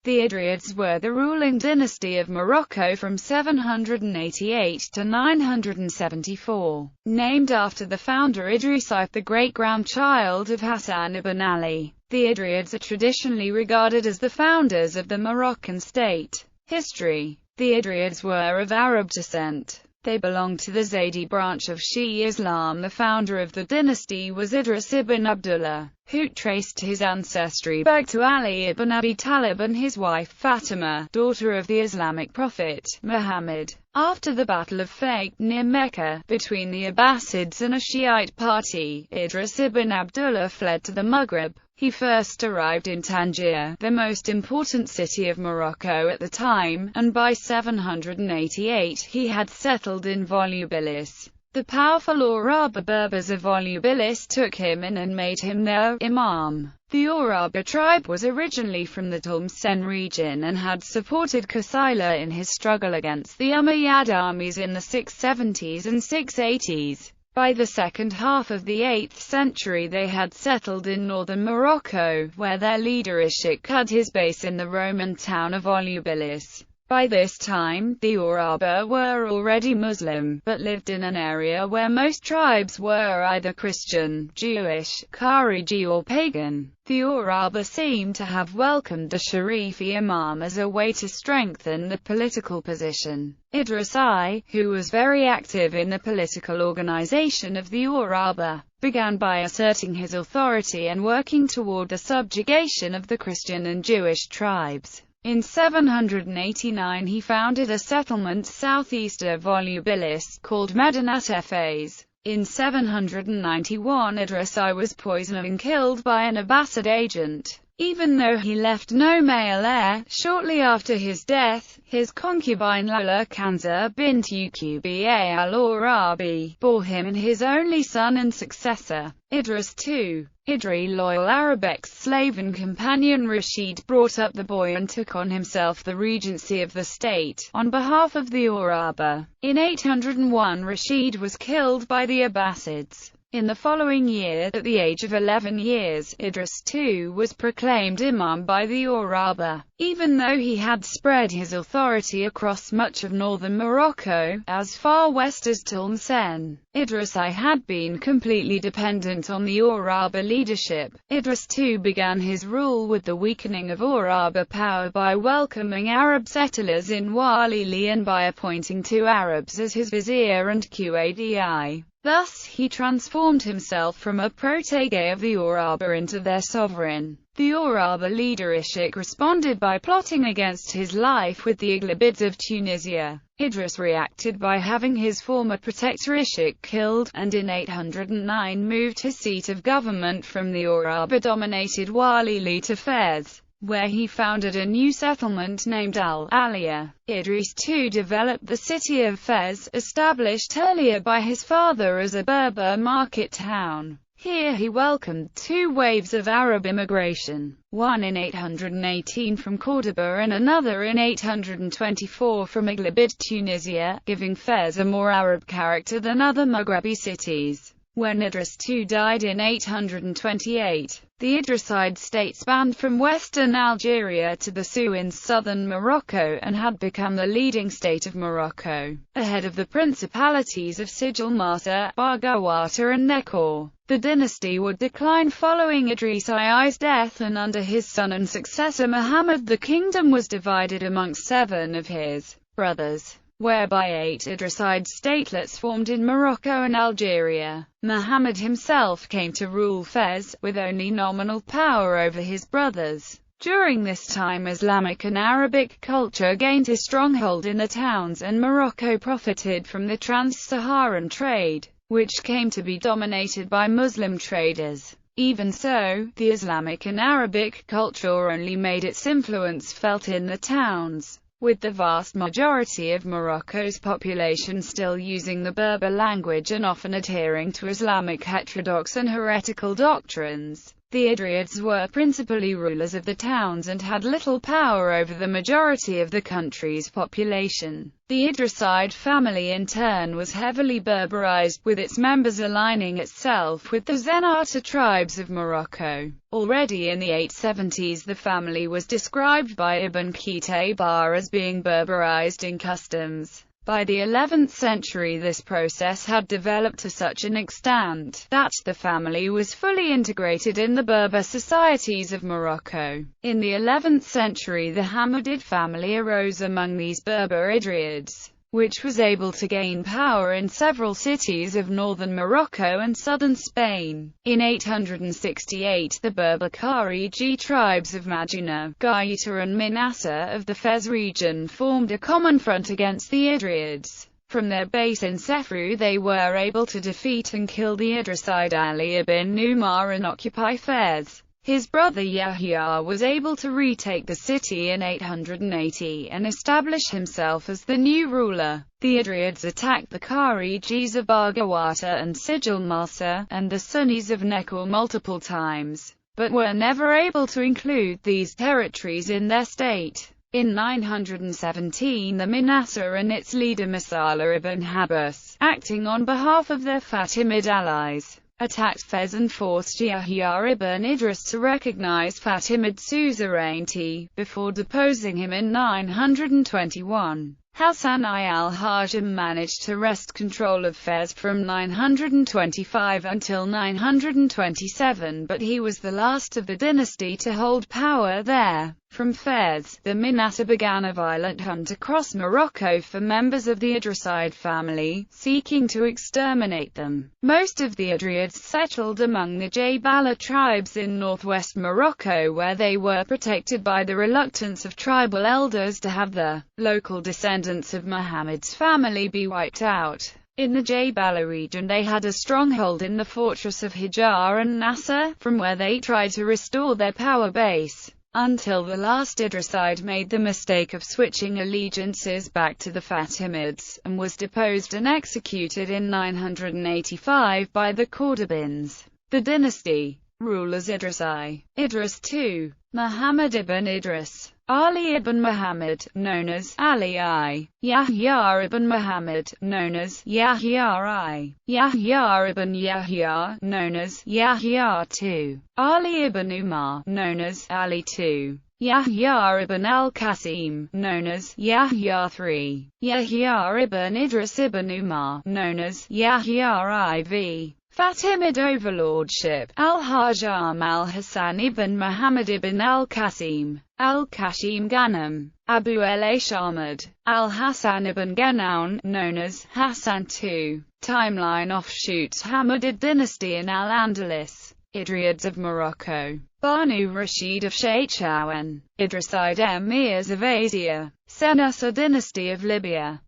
The Idrids were the ruling dynasty of Morocco from 788 to 974, named after the founder Idrisid, the great-grandchild of Hassan ibn Ali. The Idrids are traditionally regarded as the founders of the Moroccan state. History. The Idrids were of Arab descent. They belonged to the Zaydi branch of Shia Islam. The founder of the dynasty was Idris ibn Abdullah, who traced his ancestry back to Ali ibn Abi Talib and his wife Fatima, daughter of the Islamic prophet, Muhammad. After the Battle of Fayt near Mecca, between the Abbasids and a Shiite party, Idris ibn Abdullah fled to the Maghreb. He first arrived in Tangier, the most important city of Morocco at the time, and by 788 he had settled in Volubilis. The powerful Urawa Berbers of Volubilis took him in and made him their imam. The Urawa tribe was originally from the Tlemcen region and had supported Qaysila in his struggle against the Umayyad armies in the 670s and 680s. By the second half of the 8th century they had settled in northern Morocco, where their leader Ishaq had his base in the Roman town of Volubilis. By this time, the Urawa were already Muslim, but lived in an area where most tribes were either Christian, Jewish, Khariji or pagan. The Urawa seem to have welcomed a Sharifi imam as a way to strengthen the political position. Idrisid, who was very active in the political organization of the Urawa, began by asserting his authority and working toward the subjugation of the Christian and Jewish tribes. In 789 he founded a settlement southeast of Volubilis, called Medinat Fez. In 791 Idrisid was poisoned and killed by an Abbasid agent. Even though he left no male heir, shortly after his death, his concubine Lola Kanza bint Uqba al-Urabi bore him and his only son and successor, Idris II. Idri, loyal Arab ex-slave and companion Rashid brought up the boy and took on himself the regency of the state, on behalf of the Urawa. In 801 Rashid was killed by the Abbasids. In the following year, at the age of 11 years, Idris II was proclaimed imam by the Urawa. Even though he had spread his authority across much of northern Morocco, as far west as Tlemcen, Idrisid had been completely dependent on the Urawa leadership. Idris II began his rule with the weakening of Urawa power by welcoming Arab settlers in Walili and by appointing 2 Arabs as his vizier and Qadi. Thus, he transformed himself from a protege of the Urawa into their sovereign. The Urawa leader Ishaq responded by plotting against his life with the Aghlabids of Tunisia. Idris reacted by having his former protector Ishaq killed, and in 809 moved his seat of government from the Urawa-dominated Walili to Fez, where he founded a new settlement named Al-Aliya. Idris II developed the city of Fez, established earlier by his father as a Berber market town. Here he welcomed 2 waves of Arab immigration, one in 818 from Cordoba and another in 824 from Aghlabid Tunisia, giving Fez a more Arab character than other Maghrebi cities. When Idris II died in 828, the Idrisid state spanned from western Algeria to the Sou in southern Morocco and had become the leading state of Morocco, ahead of the principalities of Sijil Masa, Barghawata and Nekor. The dynasty would decline following Idrisid's death, and under his son and successor Muhammad the kingdom was divided amongst 7 of his brothers, whereby 8 Idrisid statelets formed in Morocco and Algeria. Muhammad himself came to rule Fez, with only nominal power over his brothers. During this time Islamic and Arabic culture gained a stronghold in the towns, and Morocco profited from the trans-Saharan trade, which came to be dominated by Muslim traders. Even so, the Islamic and Arabic culture only made its influence felt in the towns, with the vast majority of Morocco's population still using the Berber language and often adhering to Islamic heterodox and heretical doctrines. The Idrids were principally rulers of the towns and had little power over the majority of the country's population. The Idrisid family in turn was heavily Berberized, with its members aligning itself with the Zenata tribes of Morocco. Already in the 870s the family was described by Ibn Qutayba as being Berberized in customs. By the 11th century this process had developed to such an extent that the family was fully integrated in the Berber societies of Morocco. In the 11th century the Hammadid family arose among these Berber Idrids, which was able to gain power in several cities of northern Morocco and southern Spain. In 868 the Berber Khariji tribes of Majina, Gaeta and Minasa of the Fez region formed a common front against the Idrids. From their base in Sefru they were able to defeat and kill the Idrisid Ali ibn Umar and occupy Fez. His brother Yahya was able to retake the city in 880 and establish himself as the new ruler. The Idrids attacked the Kharijis of Bagawata and Sijil Malsa, and the Sunnis of Nekor multiple times, but were never able to include these territories in their state. In 917 the Minasa and its leader Masala ibn Habas, acting on behalf of their Fatimid allies, attacked Fez and forced Yahya ibn Idris to recognize Fatimid suzerainty, before deposing him in 921. Hassan I al-Hajim managed to wrest control of Fez from 925 until 927, but he was the last of the dynasty to hold power there. From Fez, the Minasa began a violent hunt across Morocco for members of the Idrisid family, seeking to exterminate them. Most of the Idrids settled among the Jabala tribes in northwest Morocco, where they were protected by the reluctance of tribal elders to have the local descendants of Muhammad's family be wiped out. In the Jabala region they had a stronghold in the fortress of Hijr and Nasser, from where they tried to restore their power base, until the last Idrisid made the mistake of switching allegiances back to the Fatimids, and was deposed and executed in 985 by the Cordobans. The dynasty. Rulers Idrisi. Idris II. Muhammad ibn Idris. Ali ibn Muhammad, known as Ali I. Yahya ibn Muhammad, known as Yahya I. Yahya ibn Yahya, known as Yahya II. Ali ibn Umar, known as Ali II. Yahya ibn al-Qasim, known as Yahya III. Yahya ibn Idris ibn Umar, known as Yahya IV. Fatimid overlordship. Al-Hajjam al-Hassan ibn Muhammad ibn al-Qasim. Al-Kashim Ghanem. Abu al-Ashamad. Al-Hassan ibn Ganaun, known as Hassan II. Timeline offshoots Hammadid dynasty in Al-Andalus. Idrids of Morocco. Banu Rashid of Shaychawan. Idrisid emirs of Asia. Senussi dynasty of Libya.